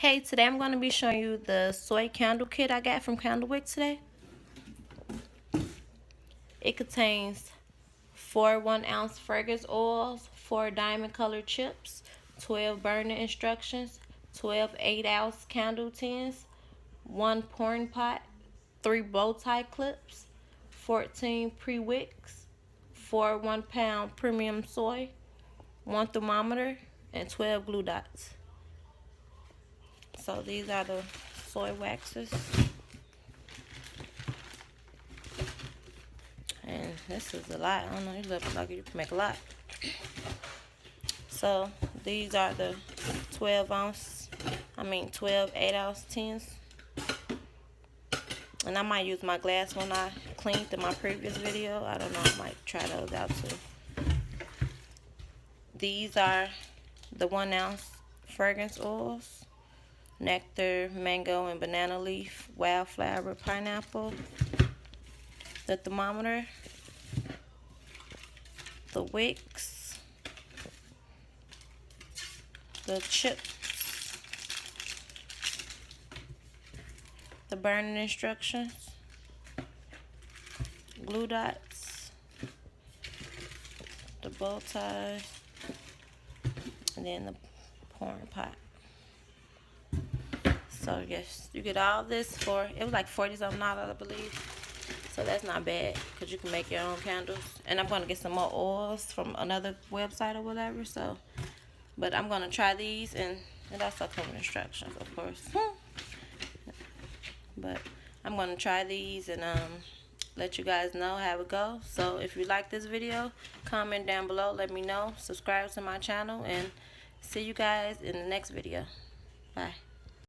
Hey, today I'm going to be showing you the Soy Candle Kit I got from Candlewick today. It contains 4 1-ounce fragrance oils, 4 diamond colored chips, 12 burning instructions, 12 8-ounce candle tins, 1 pouring pot, 3 bow tie clips, 14 pre-wicks, 4 1-pound premium soy, 1 thermometer, and 12 glue dots. So these are the soy waxes. And this is a lot. I don't know, it looks like you can make a lot. So these are the 12 8-ounce tins. And I might use my glass one I cleaned in my previous video. I don't know, I might try those out too. These are the 1-ounce fragrance oils: nectar, mango, and banana leaf, wildflower, pineapple. The thermometer, the wicks, the chips, the burning instructions, glue dots, the bow ties, and then the pouring pot. So yes, you get all this for, it was like $40-something, I believe. So that's not bad, because you can make your own candles. And I'm going to get some more oils from another website or whatever. So, but I'm going to try these, and it also comes with instructions, of course. But I'm going to try these and let you guys know how it goes. So if you like this video, comment down below, let me know. Subscribe to my channel, and see you guys in the next video. Bye.